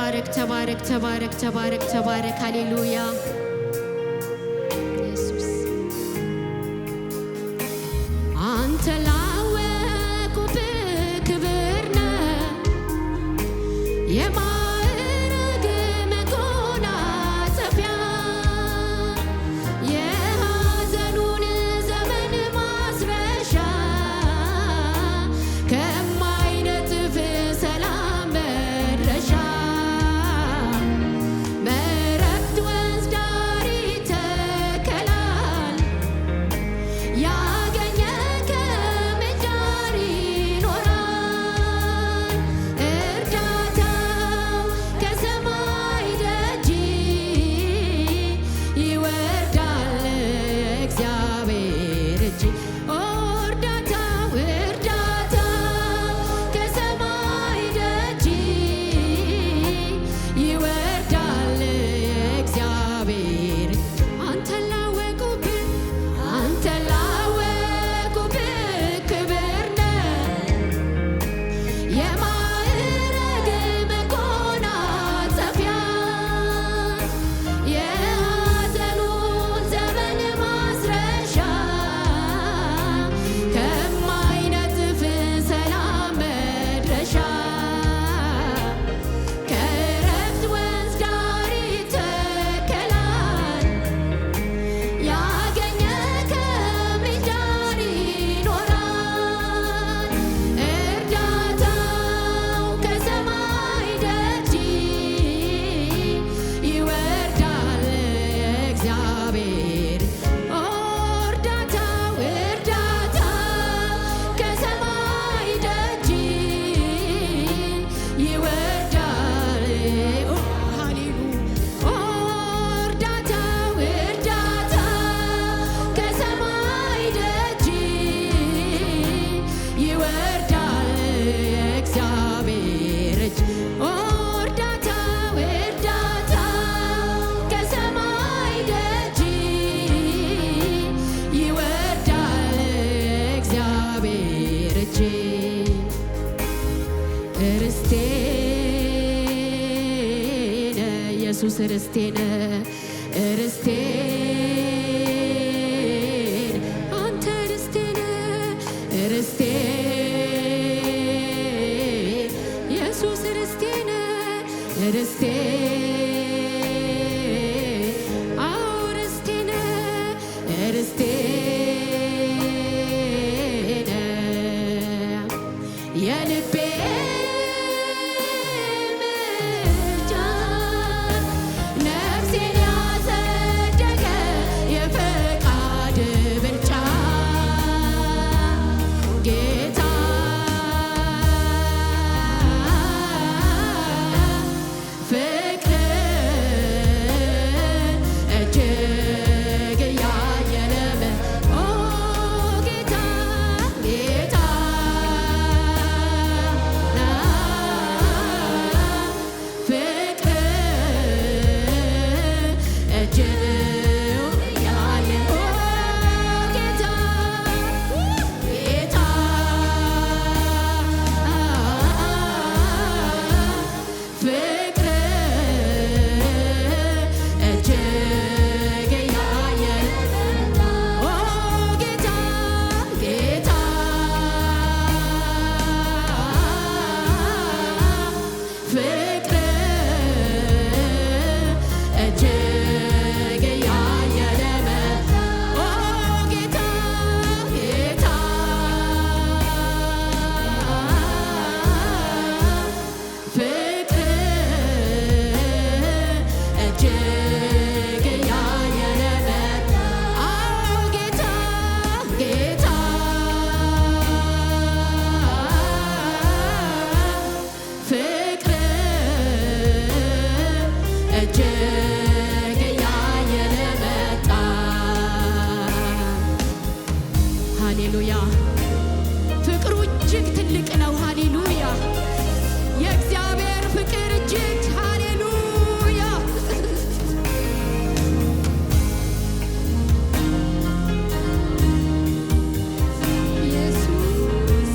ተባረክ ተባረክ ተባረክ ተባረክ ተባረክ። ሃሌሉያ ኢየሱስ አንተ ላወቁብህ ክብር ነህ የማዕረግ መጎናጸፊያ የሐዘኑን ዘመን ማስረሻ ከማይነጥፍ ሰላም መድረሻ በዕረፍት ወንዝ ዳር ይተከላል ያገኘ ከምንጭ ዳር ይኖራል እርዳታው ከሰማይ ደጅ ይወርዳል እግዚአብሔር እጅ እርዳታው ከሰማይ ደጅ ይወርዳል እግዚአብሔር አንተን ላወቁብህ ክብር ነህ የማዕረግ መጎናጸፊያ የሐዘኑን ዘመን ማስረሻ ከማይነጥፍ ሰላም መድረሻ ከዕረፍት ወንዝ ዳር ይተከላል ያገኘ ከምንጭ ዳር ይኖራል እርዳታው ከሰማይ ደጅ ይወርዳል እግዚአብሔር እርዳታው ከሰማይ ደጅ ይወርዳል ሃሌሉያ እርዳታው ከሰማይ ደጅ ይወርዳል እግዚአብሔር እጅ እርዳታው ከሰማይ ደጅ ይወርዳል እግዚአብሔር እጅ ርስቴ ነህ ኢየሱስ ርስቴ ነህ ርስቴ ነህ አንተ ርስቴ ነህ ርስቴ ኢየሱስ ርስቴ ነህ ርስቴ አዎ ርስቴ ነህ ርስቴ ነህ የልቤ ምርጫ ነፍሴን ያጸደቀ የፈቃድ ብልጫ ጌታ ፍቅር እጅግ ያየለ ጌታ ጌታ ሃሌሉያ ፍቅሩ እጅግ ትልቅ ነው። ሃሌሉያ የእግዚአብሔር ፍቅር እጅግ ሃሌሉያ ኢየሱስ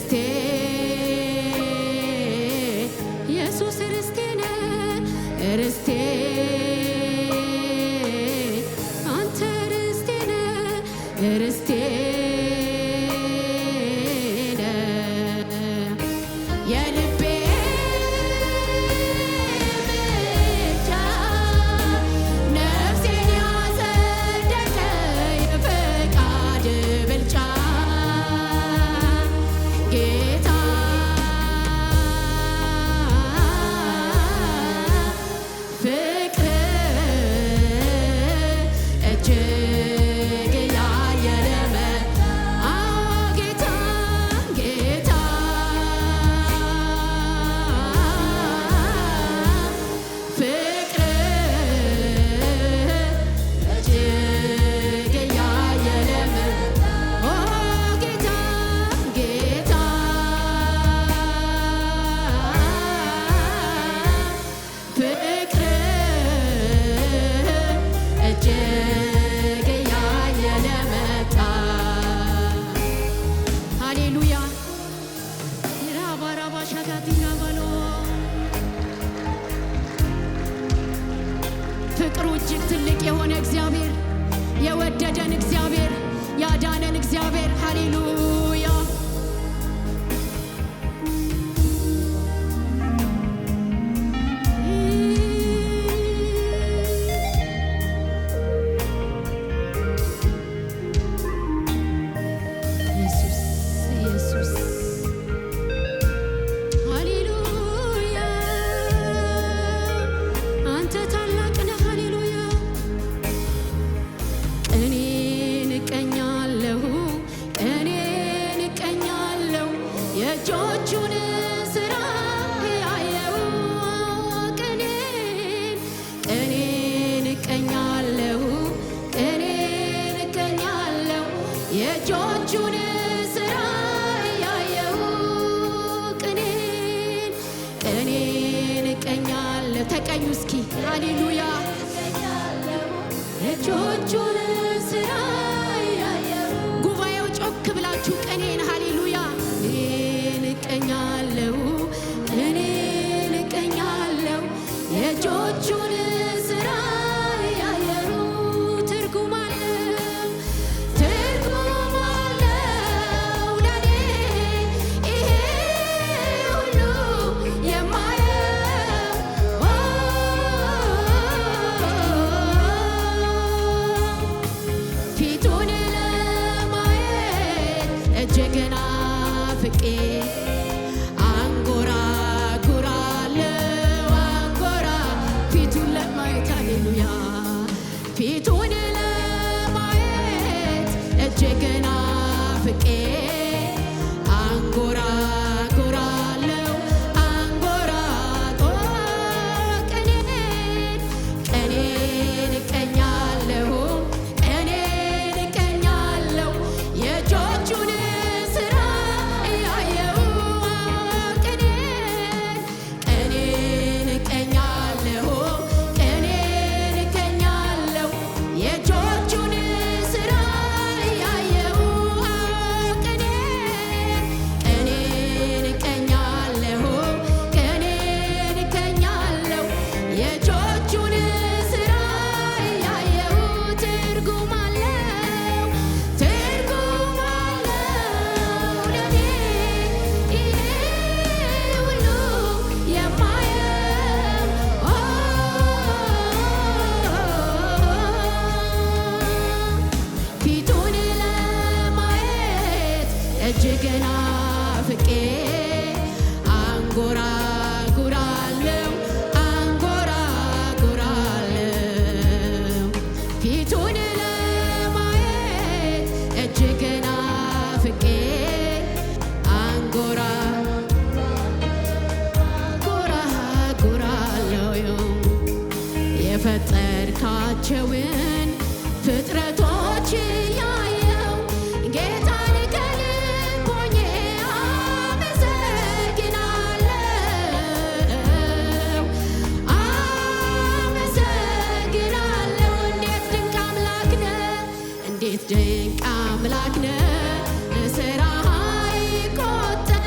ርስቴ ኢየሱስ ርስቴ ነህ ርስቴ አንተ ርስቴ ነህ ርስቴ ፍቅሩ እጅግ ትልቅ የሆነ እግዚአብሔር የወደደን እግዚአብሔር ያዳነን እግዚአብሔር ሃሌሉያ የእጆቹን ስራ ያየው ቅኔን እቀኛለሁ የእጆቹን ስራ ያየው ቅኔን እቀኛለሁ ተቀኙ እስኪ ሃሌሉያ የእጆቹን ስራ ያየው ጉባኤው ጮክ ብላችሁ ቅኔን ሃሌሉያ እኔን እቀኛለሁ የእጆቹን ስራ ያየሩ ትርጉም አለው ለኔ ይሄ ሁሉ የማየው ፊቱን ለማየት እጅግ ናፍቄ ፊቱን ለማየት እጅግ ናፍቄ አንጎራጉራለሁ ቅኔን እቀኛለሁ የእጆቹን ስራ እያየሁ ቅኔን እቀኛለሁ የእጆቹን ስራ ያየው ቅኔን እቀኛለሁ የእጆቹን ስራ ያየው ትርጉም አለው ለኔ ይሄ ሁሉ የማየው ፊቱን ለማየት እጅግ ናፍቄ አንጎራጉራለሁ ፊቱን ለማየት እጅግ ናፍቄ አንጎራጉራለሁ የፈጠርካቸውን ፍጥረቶች ያየው ጌታን ከልብ ሆኜ አመሰግናለሁ እንዴት ድንቅ አምላክ ነህ ስራህ አይቆጠርም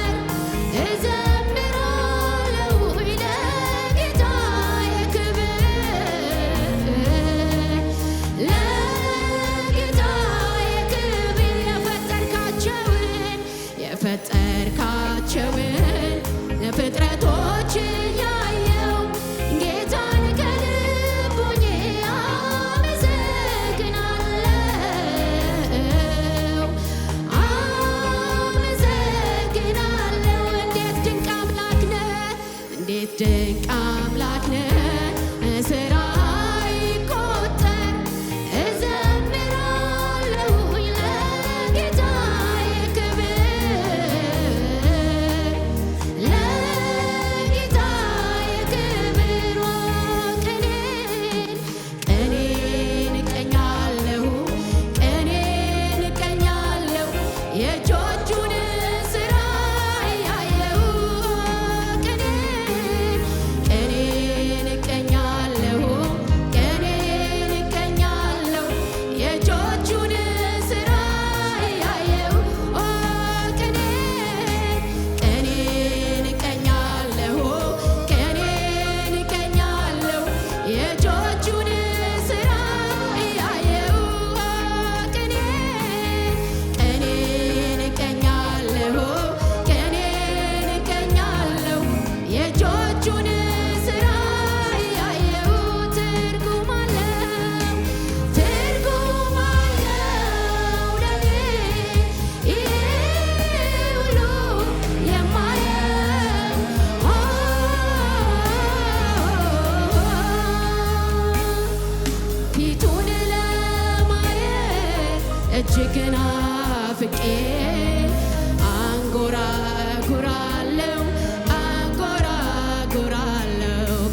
የፈጠርካቸውን ፍጥረቶች ያየው ጌታን ከልብ ሆኜ አመሰግናለሁ አመሰግናለሁ። እንዴት ድንቅ አምላክ ነህ! እንዴት ድንቅ አምላክ ነህ! ስራ እጅግ ናፍቄ አንጎራጉራለሁ አንጎራጉራለሁ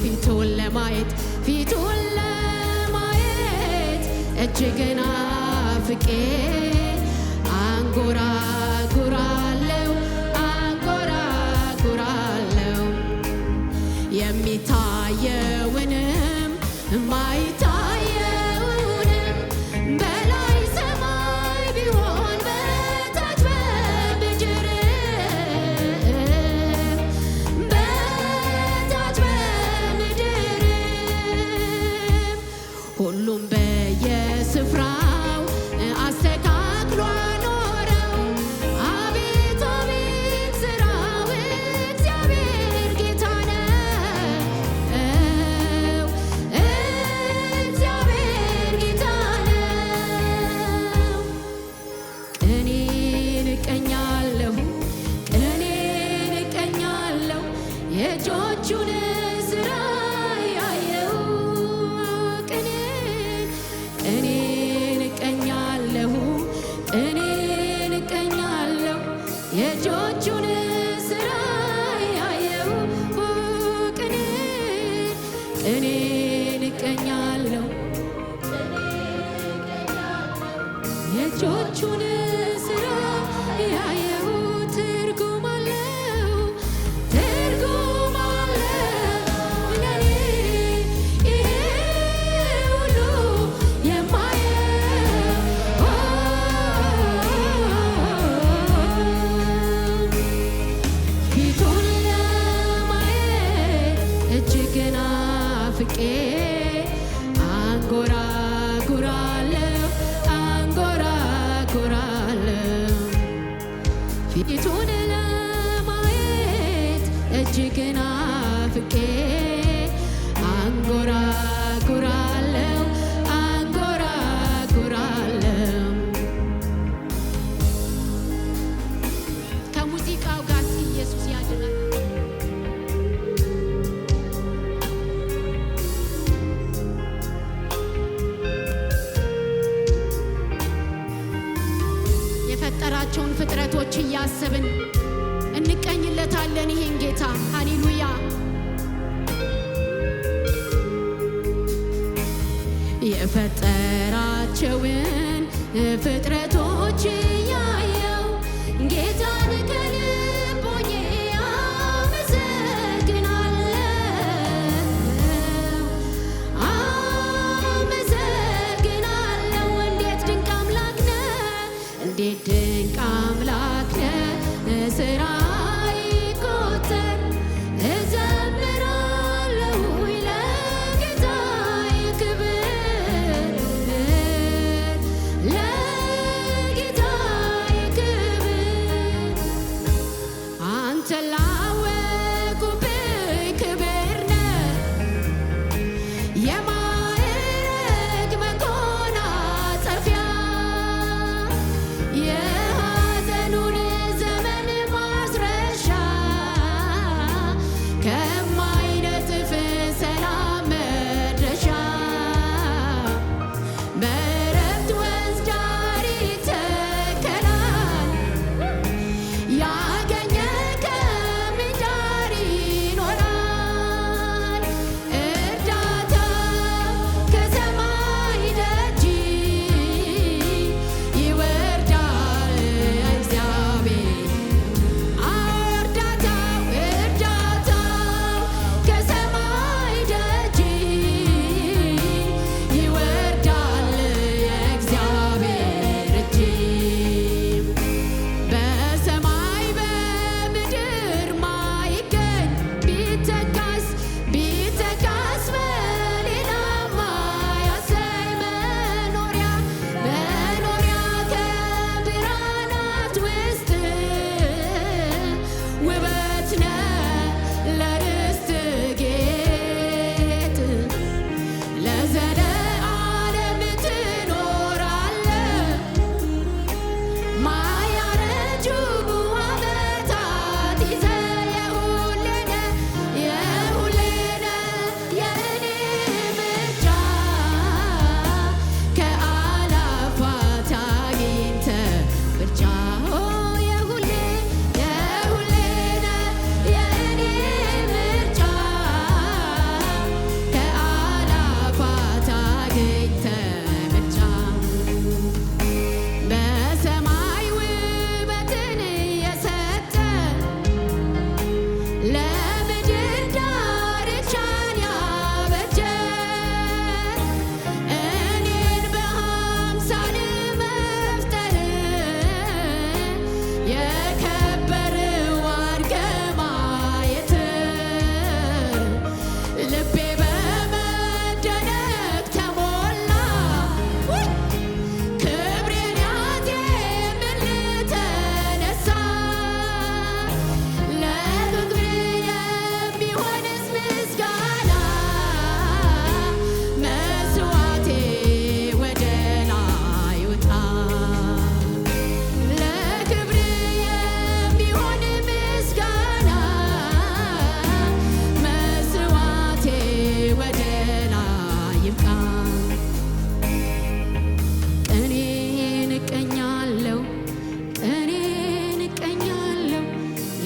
ፊቱን ለማየት እጅግ ናፍቄ አንጎራጉራለሁ አንጎራጉራለሁ የሚታየውንም የማይታየውንም በላይ ሰማይ ቢሆን በታች በምድር ሁሉም በየስፍራው አስተካክሎ አኖረው። አቤት አቤት ስራው እግዚአብሔር ጌታ ነው፣ እግዚአብሔር ጌታ ነው። ቅኔን እቀኛለሁ ቅኔን እቀኛለሁ የእጆቹን ስራ ያየው ቅኔን እቀኛለሁ ቅኔን እቀኛለሁ የእጆቹን ስራ ያየው ቅኔን እቀኛለሁ የእጆቹን ስራ ያየው ትርጉም አለው ትርጉም አለው ለኔ ይሄ ሁሉ ፊቱን ለማየት እጅግ ናፍቄ አንጎራጉራለሁ አንጎራጉራለሁ ፊቱን ለማየት እጅግ ናፍቄ አንጎራጉራለሁ አንጎራጉራለሁ። ከሙዚቃው ጋር እስኪ ኢየሱስ ያድናል። የፈጠራቸውን ፍጥረቶች እያሰብን እንቀኝለታለን ይሄን ጌታ። ሃሌሉያ። የፈጠራቸውን ፍጥረቶች ያየው ጌታን ከልብ ሆኜ አመሰግናለሁ አመሰግናለሁ። እንዴት ድንቅ አምላክ ነህ! እንዴት ድንቅ አምላክ ነህ! ስራ አይቆጠር እዘምራለሁ ለጌታዬ ክብር ለጌታዬ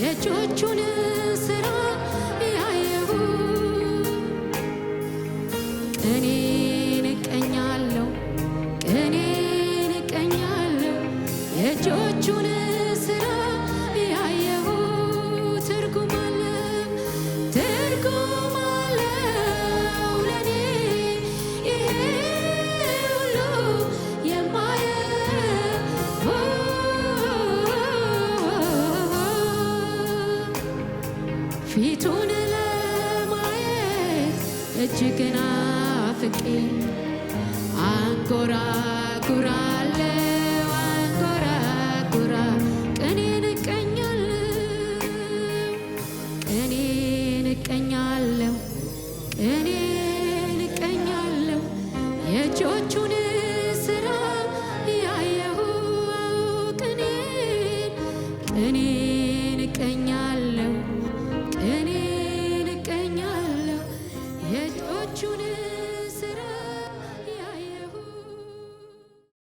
የእጆቹን ሥራ ያየሁ ቅኔን እቀኛለሁ ቅኔን እቀኛለሁ የእጆቹን ሥራ ያየሁ ትርጉም አለው ለኔ ይሄ ሁሉ የማየው ፊቱን ለማየት እጅግ ናፍቄ አንጎራጉራለሁ አንጎራጉራ ቅኔን እቀኛለሁ ቅኔን እቀኛለሁ የእጆቹን ሥራ ያየሁ ቅኔን